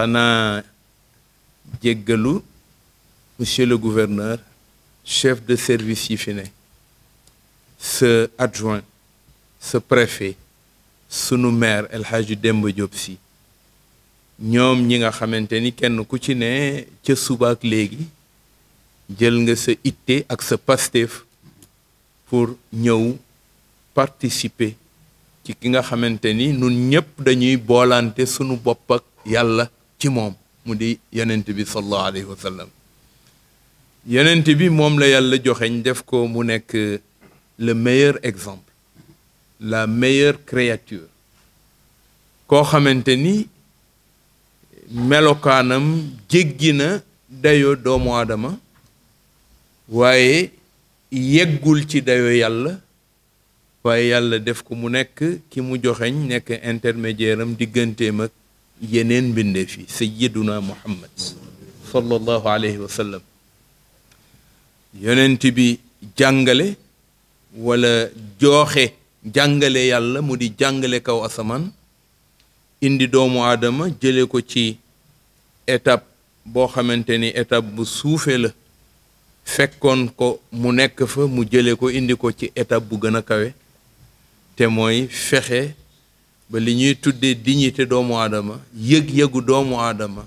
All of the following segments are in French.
xanaa jéggalu monsieur le gouverneur chef de service yi fi ne ce adjoint ce préfet sunu maire El Hadji Demba Diop Sy ñoom ñi nga xamante ni kenn ku ci ne ca suba ak léegi jël nga sa itte ak sa Pastef pour ñëw participer ci ki nga xamante ni nun ñëpp dañuy boolante sunu bopp ak yàlla ci moom mu di yonent bi sallallahu alayhi wa sallam yonent bi moom la yàlla joxeñ def ko mu nekk le meilleur exemple la meilleure créature koo xamante ni melokaanam jéggi na dayoo doomu aadama waaye yeggul ci dayoo yàlla waaye yàlla def ko mu nekk ki mu joxeñ nekk intermédiaire am digganteem ak yeneen mbindeef yi sayyiduna muhammad sallallahu alayhi wa sallam yonent bi jàngale wala jooxe jàngale yàlla mu di jàngale kaw asamaan indi doomu aadama jële ko ci étape boo xamante ni étape bu suufee la fekkoon ko mu nekk fa mu jële ko indi ko ci étape bu gën a kawe te mooy fexe ba li ñuy tuddee dignité doomu aadama yëg-yëgu doomu aadama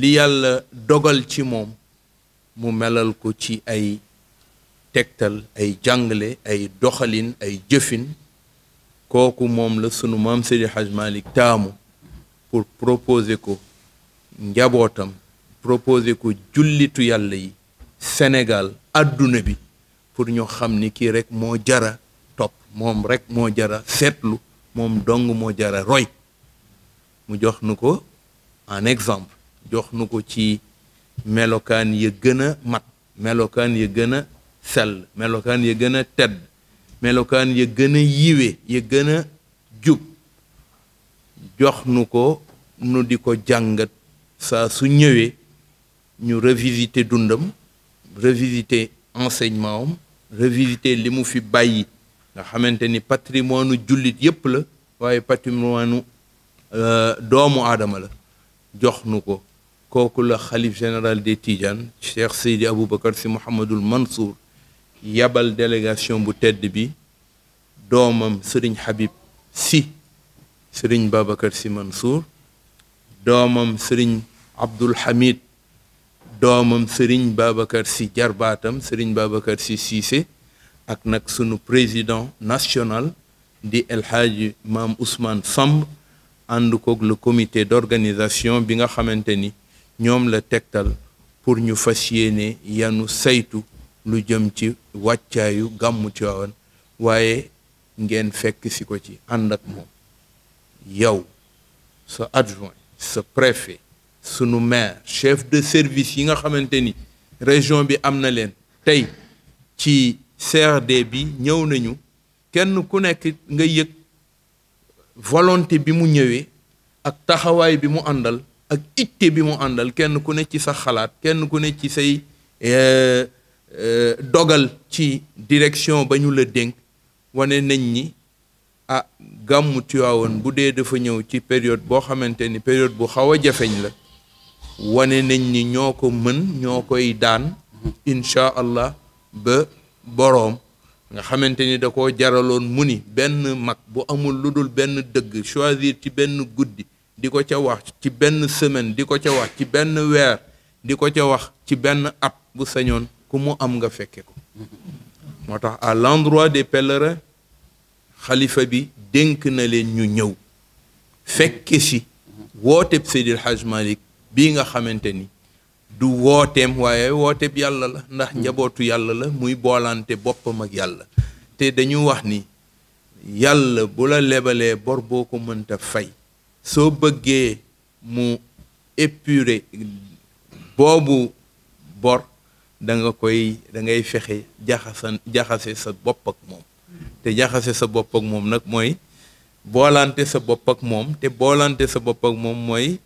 li yàlla dogal ci moom mu melal ko ci ay tegtal ay jàngale ay doxalin ay jëfin kooku moom la sunu maam Seydi Hadj Malick taamu pour proposer ko njabootam proposer ko jullitu yàlla yi Sénégal adduna bi pour ñu xam ni kii rek moo jara topp moom rek moo jara seetlu moom dong moo jara roy mu jox nu ko en exemple jox nu ko ci melokaan ya gën a mat melokaan ya gën a sell melokaan ya gën a tedd melokaan ya gën a yiwe ya gën a jub jox nu ko nu di ko jàngat saa su ñëwee ñu revisiter dundam revisiter enseignement am revisiter li mu fi bàyyi nga xamante ni patrimoine jullit yépp la waaye patrimoine doomu aadama la jox nu ko kooku la xalif général des Tidianes Cheikh Seydi Aboubacar Sy Mouhamadul Mansour yabal délégation bu tedd bi doomam Serigne Habib Sy Serigne Babacar Sy Mansour doomam Serigne Abdoul Hamid doomam Serigne Babacar Sy jarbaatam Serigne Babacar Sy Cissé ak nag sunu président national di El Hadji Maam Ousmane Samb ànd koog le comité d'organisation bi nga xamante ni ñoom la tegtal pour ñu fas yéene yanu saytu lu jëm ci wàccaayu gàmmu Tiwaawan waaye ngeen fekk si ko ci ànd ak moom yow sa adjoint sa préfet sunu maire chef de service yi nga xamante ni région bi am na leen tey ci CRD bi ñëw nañu kenn ku nekk nga yëg volonté bi mu ñëwee ak taxawaay bi mu àndal ak itte bi mu àndal kenn ku ne ci sa xalaat kenn ku ne ci say dogal ci direction ba ñu la dénk wane nañ ni ah gàmmu Tiwaawan bu dee dafa ñëw ci période boo xamante ni période bu xaw a jafeñ la wane nañ ni ñoo ko mën ñoo koy daan incha allah ba boroom nga xamante ni da koo jaraloon mu ni benn mag bu amul lu dul benn dëgg choisir ci benn guddi di ko ca wax ci benn semaine di ko ca wax ci benn weer di ko ca wax ci benn at bu sañoon ku mu am nga fekke ko moo tax à l'endroit des pèlerins xalifa bi dénk na leen ñu ñëw fekke si wooteb Seydil Hadj Malick bii nga xamante ni du wooteem waaye wooteeb yàlla la ndax njabootu yàlla la muy boolante boppam ak yàlla te dañu wax ni yàlla bu la lebalee bor boo ko mënta fay soo bëggee mu épurer boobu bor da ngay fexe jaxase sa bopp ak moom te jaxase sa bopp ak moom nag mooy boolante sa bopp ak moom te boolante sa bopp ak moom mooy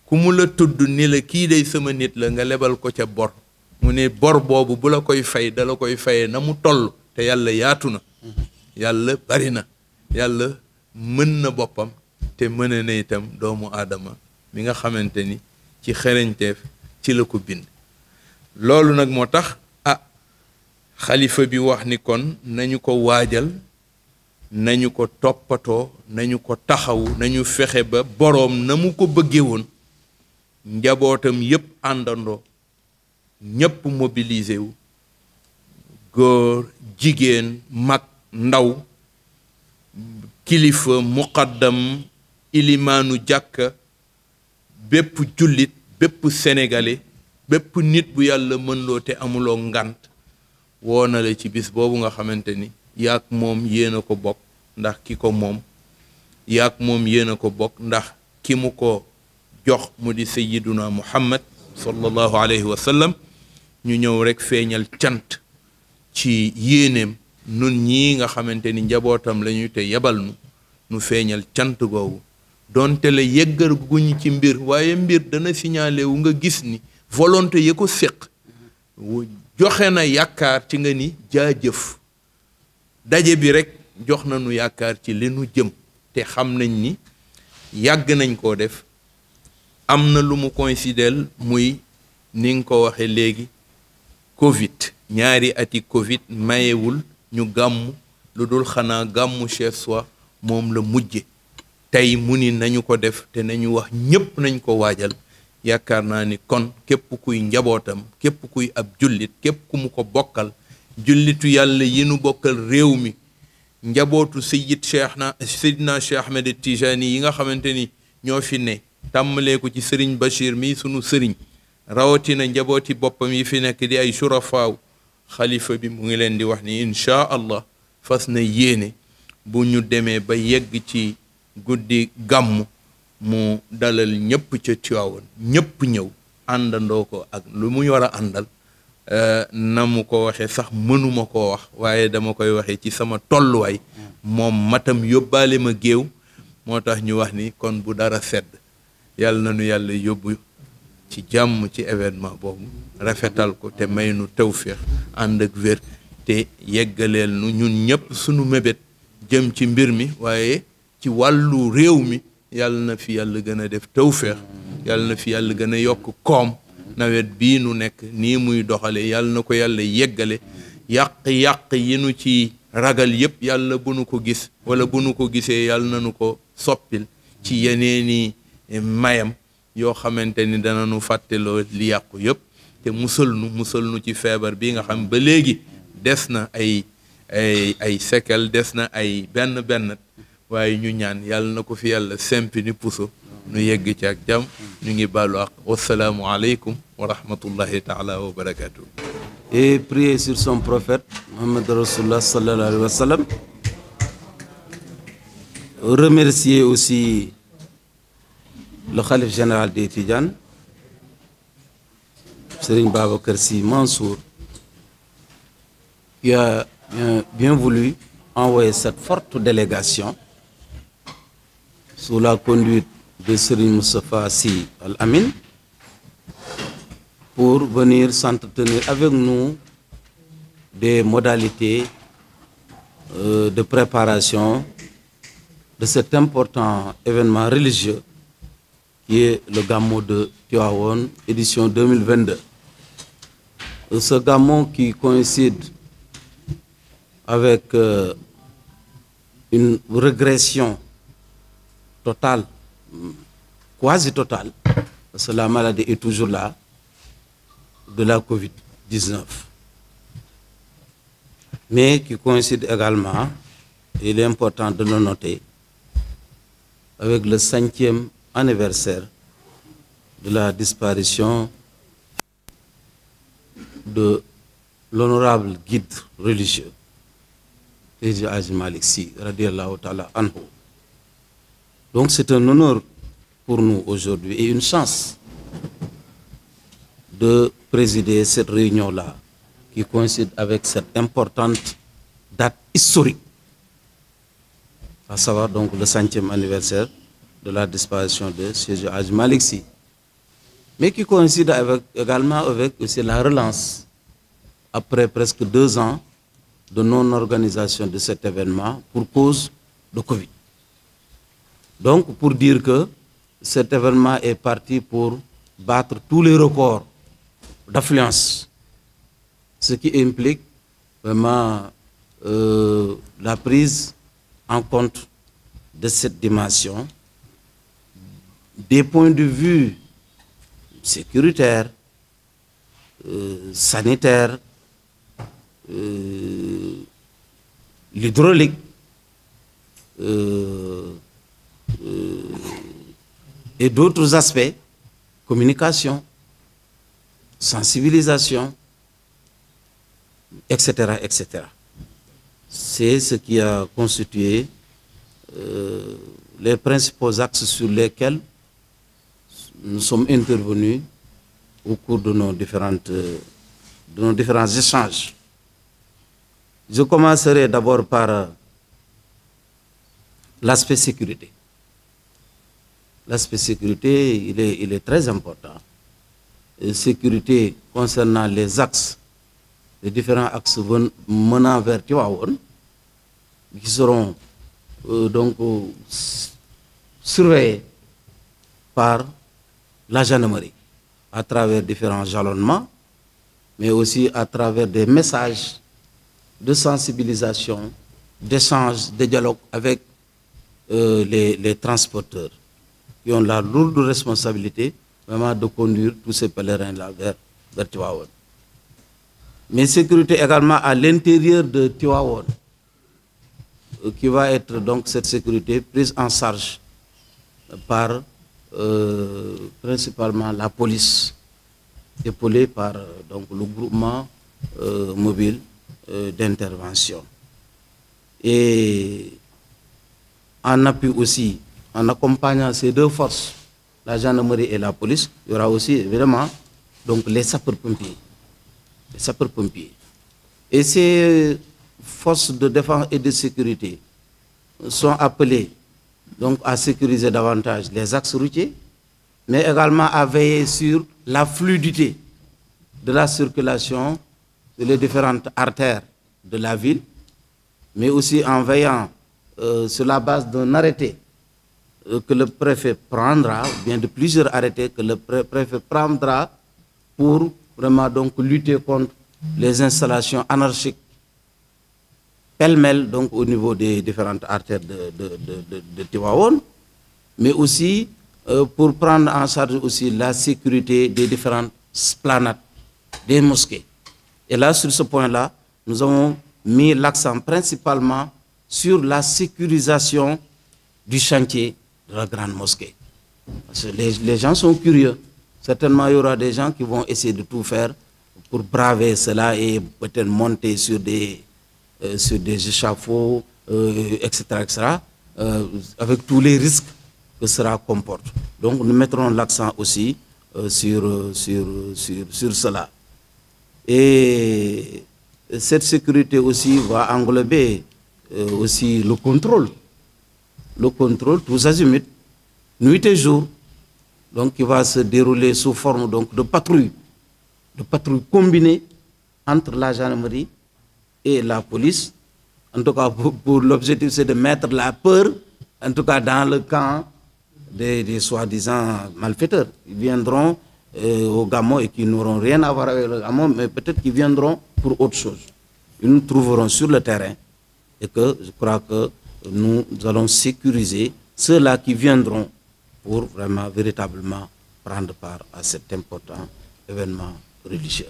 ku mu la tudd ni la kii day sama nit la nga lebal ko ca bor mu ne bor boobu bu la koy fay da la koy fayee na mu toll te yàlla yaatu na yàlla bari na yàlla mën na boppam te mën na itam doomu aadama mi nga xamante ni ci xereñteef ci la ko bind. loolu nag moo tax xalifa bi wax ni kon nañu ko waajal, nañu ko toppatoo, nañu ko taxawu, nañu fexe ba boroom na mu ko bëggee woon njabootam yépp àndandoo, ñépp mobilisé wu, góor jigéen mag ndaw, kilifa muqaddam ilimaanu jàkka, bépp jullit, bépp sénégalais, bépp nit bu yàlla mën loo te amuloo ngant woo na la ci bis boobu nga xamante ni yaak moom yéen a ko bokk ndax ki ko moom, yaak moom yéen a ko bokk ndax ki mu ko jox mu di sayyiduna muhammad sallallahu alayhi wa sallam. ñu ñëw rekk feeñal cant ci yéeneem nun ñii nga xamante ni njabootam lañu te yebal nu feeñal cant googu donte la yeggar guñ ci mbir waaye mbir dana signalé wu nga gis ni volonté yi ko séq joxe na yaakaar ci nga ni jaajëf. daje bi rekk jox nañu yaakaar ci li nu jëm te xam nañ ni yàgg nañ koo def. am na lu mu coïncidel muy ni nga ko waxe léegi Covid, ñaari ati Covid mayewul ñu gàmm lu dul xanaa gàmmu chez soi moom la mujje. tey mu ni nañu ko def te nañu wax ñépp nañ ko waajal. yaakaar naa ni kon képp kuy njabootam, képp kuy ab jullit, képp ku mu ko bokkal, jullitu yàlla yi nu bokkal réew mi, njabootu Seydina Cheikh Ahmed Tijani yi nga xamante ni ñoo fi ne, tàmmalee ko ci sëriñ Bachir mi sunu sëriñ, rawatina njabooti boppam yi fi nekk di ay surafaaw. xalifa bi mu ngi leen di wax ni inchaa allah fas na yéene bu ñu demee ba yegg ci guddi gàmmu mu dalal ñëpp ca Tiwaawan, ñëpp ñëw àndandoo ko ak lu mu war a àndal. na mu ko waxee sax mënuma koo wax waaye dama koy waxee ci sama tolluwaay, moom matam yóbbaale ma géew. moo tax ñu wax ni kon bu dara sedd yàlla na nu yàlla yóbbu ci jàmm ci événement boobu, rafetal ko te may nu tawféex ànd ak wér te yeggaleel nu ñun ñëpp sunu mébét jëm ci mbir mi. waaye ci wàllu réew mi yàlla na fi yàlla gën a def tawféex, yàlla na fi yàlla gën a yokk koom. nawet bii nu nekk nii muy doxale yàlla na ko yàlla yeggale. yàq-yàq yi nu ci ragal yépp yàlla bu nu ko gis, wala bu nu ko gisee yàlla na nu ko soppil ci yeneeni mayam yoo xamante ni dana nu fàtteloo li yàqu yépp te musal nu ci feebar bi nga xam ba léegi des na ay séquelles, des na ay benn waaye ñu ñaan yàlla na ko fi yàlla sempi ni puso nu yegg ci ak jàmm. ñu ngi baalu ak wassalaamu aleykum wa rahmatullahi taala wa barakatuh. Et prier sur son prophète Mohammed Rasulullah sallallahu alayhi wa sallam. Remercier aussi le khalife général des Tidjanes, Serigne Babacar Sy Mansour, qui a bien voulu envoyer cette forte délégation sous la conduite de Serigne Moustapha Sy Al Amin pour venir s'entretenir avec nous des modalités de préparation de cet important événement religieux qui est le Gamou de Tivaouane, édition 2022. Ce Gamou qui coïncide avec une régression totale, quasi totale, parce que la maladie est toujours là, de la Covid-19. Mais qui coïncide également, et il est important de le noter, avec le 5e anniversaire de la disparition de l'honorable guide religieux, Seydi Hadji Malick Sy, radiallahu ta'ala anhu. Donc c'est un honneur pour nous aujourd'hui et une chance de présider cette réunion-là qui coïncide avec cette importante date historique, à savoir donc le 5e anniversaire de la disparition de Seydi Hadji Malick Sy, mais qui coïncide également avec aussi la relance, après presque 2 ans de non-organisation de cet événement pour cause de Covid. Donc, pour dire que cet événement est parti pour battre tous les records d'affluence, ce qui implique vraiment la prise en compte de cette dimension des points de vue sécuritaires, sanitaires, l'hydraulique, et d'autres aspects, communication, sensibilisation, etc., etc. C'est ce qui a constitué les principaux axes sur lesquels nous sommes intervenus au cours de nos différents échanges. Je commencerai d'abord par l'aspect sécurité. L'aspect sécurité, il est très important. Sécurité concernant les axes, les différents axes menant vers Tivaouane, qui seront donc surveillés par la gendarmerie à travers différents jalonnements, mais aussi à travers des messages de sensibilisation, d'échange, de dialogue avec les transporteurs qui ont la lourde responsabilité vraiment de conduire tous ces pèlerins-là vers Tivaouane. Mais sécurité également à l'intérieur de Tivaouane, qui va être donc cette sécurité prise en charge par principalement la police, épaulée par donc, le groupement mobile d'intervention. Et en appui aussi, en accompagnant ces deux forces, la gendarmerie et la police, il y aura aussi évidemment donc, les sapeurs-pompiers. Les sapeurs-pompiers. Et ces forces de défense et de sécurité sont appelées donc, à sécuriser davantage les axes routiers, mais également à veiller sur la fluidité de la circulation de les différentes artères de la ville, mais aussi en veillant sur la base d'un arrêté que le préfet prendra, ou bien de plusieurs arrêtés que le préfet prendra pour vraiment donc lutter contre les installations anarchiques pêle-mêle donc au niveau des différentes artères de Tivaouane, mais aussi pour prendre en charge aussi la sécurité des différentes esplanades, des mosquées. Et là, sur ce point-là, nous avons mis l'accent principalement sur la sécurisation du chantier de la grande mosquée. Parce que les gens sont curieux. Certainement, il y aura des gens qui vont essayer de tout faire pour braver cela et peut-être monter sur des échafauds, etc., avec tous les risques que cela comporte. Donc, nous mettrons l'accent aussi sur cela. Et cette sécurité aussi va englober aussi le contrôle tous azimuts, nuit et jour, donc qui va se dérouler sous forme donc, de patrouilles combinées entre la gendarmerie et la police. En tout cas, pour l'objectif, c'est de mettre la peur, en tout cas dans le camp des soi-disant malfaiteurs. Ils viendront au Gamon et qui n'auront rien à voir avec le Gamon, mais peut-être qu'ils viendront pour autre chose. Ils nous trouveront sur le terrain et que je crois que nous allons sécuriser ceux-là qui viendront pour vraiment, véritablement prendre part à cet important événement religieux.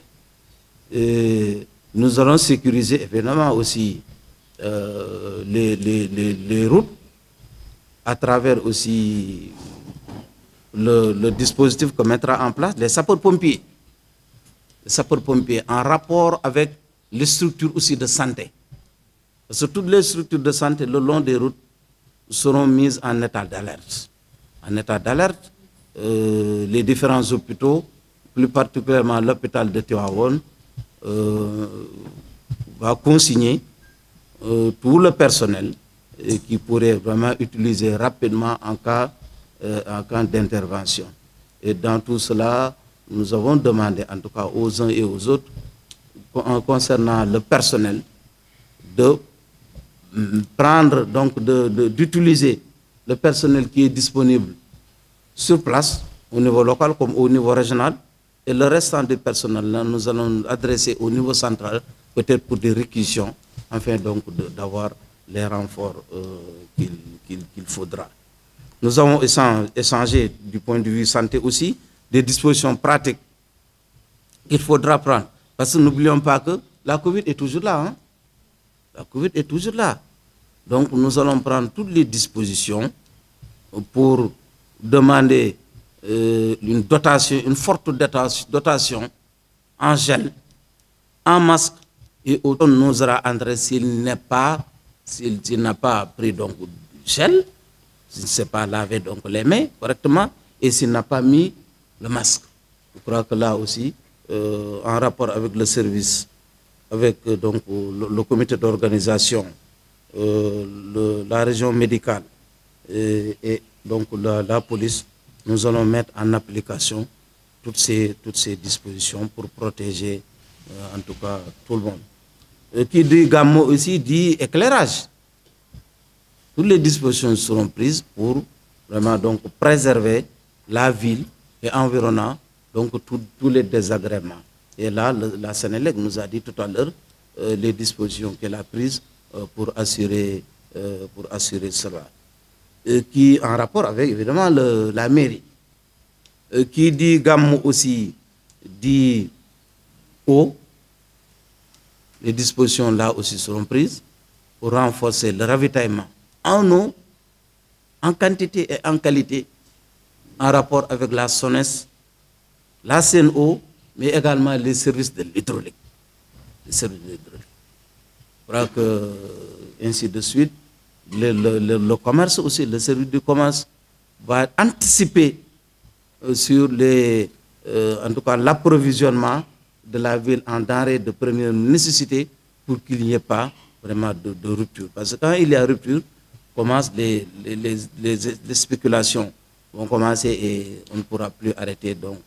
Et nous allons sécuriser évidemment aussi les routes à travers aussi le dispositif que mettra en place les sapeurs-pompiers. Les sapeurs-pompiers en rapport avec les structures aussi de santé. Parce que toutes les structures de santé le long des routes seront mises en état d'alerte. En état d'alerte, les différents hôpitaux, plus particulièrement l'hôpital de Tivaouane, va consigner tout le personnel qui pourrait vraiment utiliser rapidement en cas d'intervention. Et dans tout cela, nous avons demandé, en tout cas aux uns et aux autres, concernant le personnel, de prendre, donc d'utiliser le personnel qui est disponible sur place, au niveau local comme au niveau régional, et le restant du personnel, là, nous allons adresser au niveau central, peut-être pour des réquisitions, afin donc d'avoir les renforts qu'il faudra. Nous avons échangé du point de vue santé aussi, des dispositions pratiques qu'il faudra prendre. Parce que n'oublions pas que la Covid est toujours là. Hein? La Covid est toujours là. Donc nous allons prendre toutes les dispositions pour demander une dotation, une forte dotation en gel, en masque, et autant nous aura entré s'il n'a pas pris donc gel, s'il ne s'est pas lavé donc les mains correctement, et s'il n'a pas mis le masque. Je crois que là aussi, en rapport avec le service, avec donc le comité d'organisation, la région médicale et donc la police, nous allons mettre en application toutes ces dispositions pour protéger en tout cas tout le monde. Qui dit gamme aussi dit éclairage. Toutes les dispositions seront prises pour vraiment donc préserver la ville et environnant donc tous les désagréments. Et là, la Sénélec nous a dit tout à l'heure les dispositions qu'elle a prises pour assurer cela. Qui en rapport avec évidemment la mairie. Qui dit gamme aussi dit eau. Les dispositions là aussi seront prises pour renforcer le ravitaillement en eau, en quantité et en qualité, en rapport avec la SONES, la CNO, mais également les services de l'hydraulique. Je crois que, ainsi de suite, le commerce aussi, le service du commerce va anticiper sur en tout cas l'approvisionnement de la ville en denrées de première nécessité pour qu'il n'y ait pas vraiment de rupture. Parce que quand il y a rupture, commencent les spéculations vont commencer et on ne pourra plus arrêter donc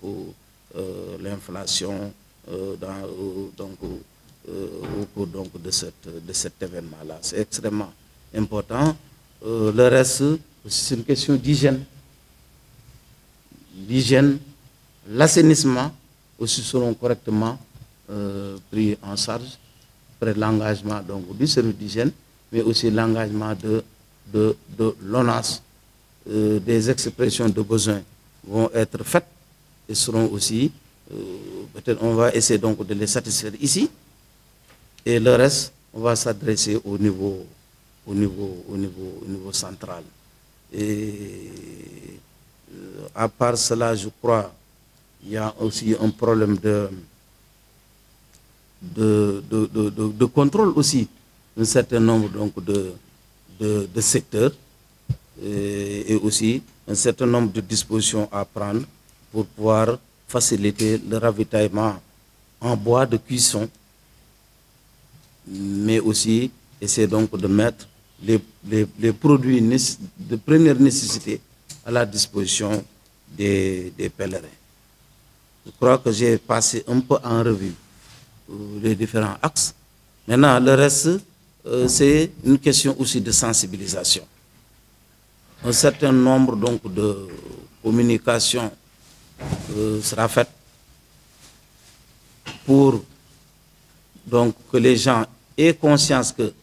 l'inflation au cours donc de cet événement-là. C'est extrêmement important. Le reste, c'est une question d'hygiène. L'hygiène, l'assainissement aussi seront correctement pris en charge après l'engagement du service d'hygiène, mais aussi l'engagement de l'ONAS. Des expressions de besoins vont être faites et seront aussi, peut-être on va essayer donc de les satisfaire ici, et le reste, on va s'adresser au niveau central. Et à part cela, je crois, il y a aussi un problème de contrôle aussi d'un certain nombre donc de secteurs et aussi un certain nombre de dispositions à prendre pour pouvoir faciliter le ravitaillement en bois de cuisson, mais aussi essayer donc de mettre les produits de première nécessité à la disposition des pèlerins. Je crois que j'ai passé un peu en revue les différents axes. Maintenant, le reste, c'est une question aussi de sensibilisation. Un certain nombre donc de communications sera faite pour donc que les gens aient conscience que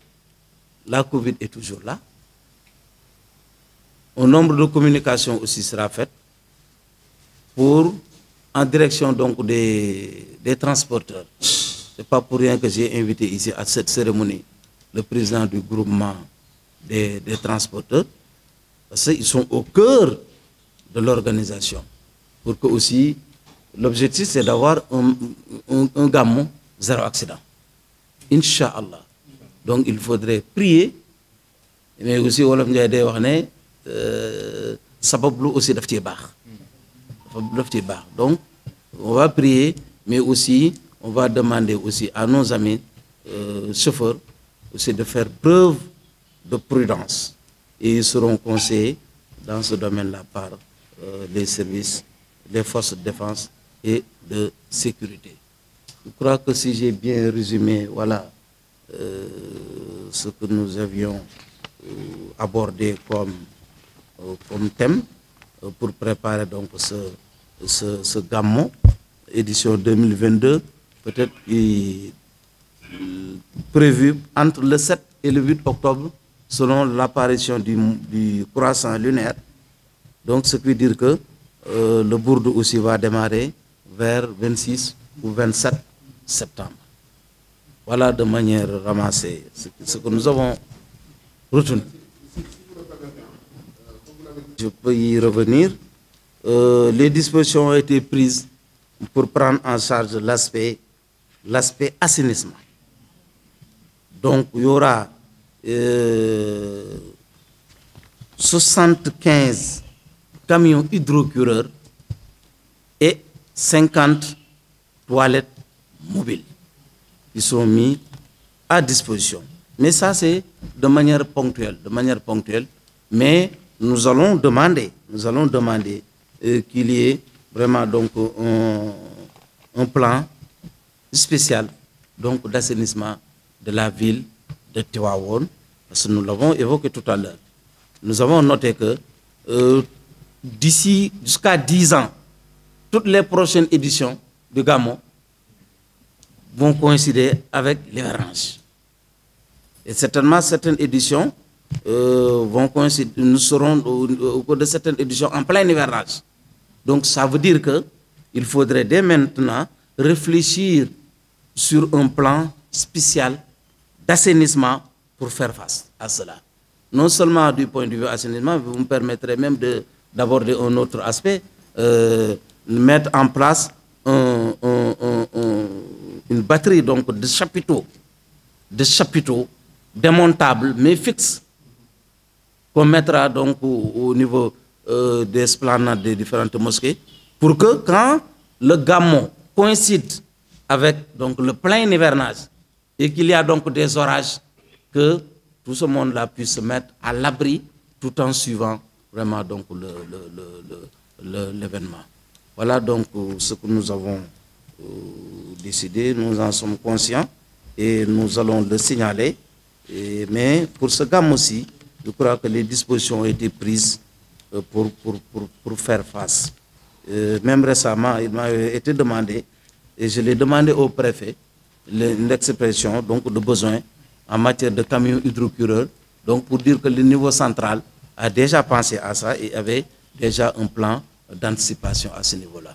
la Covid est toujours là. Un nombre de communications aussi sera fait en direction donc des transporteurs. Ce n'est pas pour rien que j'ai invité ici à cette cérémonie le président du groupement des transporteurs, parce qu'ils sont au cœur de l'organisation. Pour que aussi, l'objectif c'est d'avoir un gamme zéro accident. Inch'Allah. Donc il faudrait prier, mais aussi wolof Ndiaye day wax ne sabablu aussi daf ci baax. Donc on va prier, mais aussi on va demander aussi à nos amis chauffeurs aussi de faire preuve de prudence, et ils seront conseillés dans ce domaine-là par les services, les forces de défense et de sécurité. Je crois que si j'ai bien résumé, voilà ce que nous avions abordé comme comme thème pour préparer donc ce Gamou, édition 2022, peut-être prévu entre le 7 et le 8 octobre, selon l'apparition du croissant lunaire. Donc, ce qui veut dire que le Bourde aussi va démarrer vers 26 ou 27 septembre. Voilà de manière ramassée ce que nous avons retenu. Je peux y revenir. Les dispositions ont été prises pour prendre en charge l'aspect assainissement. Donc, il y aura 75 camions hydrocureurs et 50 toilettes mobiles qui sont mis à disposition. Mais ça, c'est de manière ponctuelle. Mais nous allons demander qu'il y ait vraiment donc un plan spécial donc d'assainissement de la ville de Tivaouane, parce que nous l'avons évoqué tout à l'heure. Nous avons noté que d'ici jusqu'à 10 ans, toutes les prochaines éditions de Gamou vont coïncider avec l'hivernage. Et certainement, certaines éditions vont coïncider, nous serons au cours de certaines éditions en plein hivernage. Donc, ça veut dire qu'il faudrait dès maintenant réfléchir sur un plan spécial d'assainissement pour faire face à cela. Non seulement du point de vue assainissement, vous me permettrez même d'aborder un autre aspect, mettre en place une batterie donc, de chapiteaux démontables mais fixes qu'on mettra donc au niveau des esplanades des différentes mosquées pour que quand le Gamou coïncide avec donc, le plein hivernage et qu'il y a donc des orages, que tout ce monde-là puisse se mettre à l'abri tout en suivant vraiment donc l'événement. Voilà donc ce que nous avons décidé, nous en sommes conscients et nous allons le signaler. Mais pour ce Gamou aussi, je crois que les dispositions ont été prises pour faire face. Même récemment, il m'a été demandé, et je l'ai demandé au préfet, l'expression donc de besoin en matière de camions hydrocureurs, donc pour dire que le niveau central a déjà pensé à ça et avait déjà un plan d'anticipation à ce niveau-là.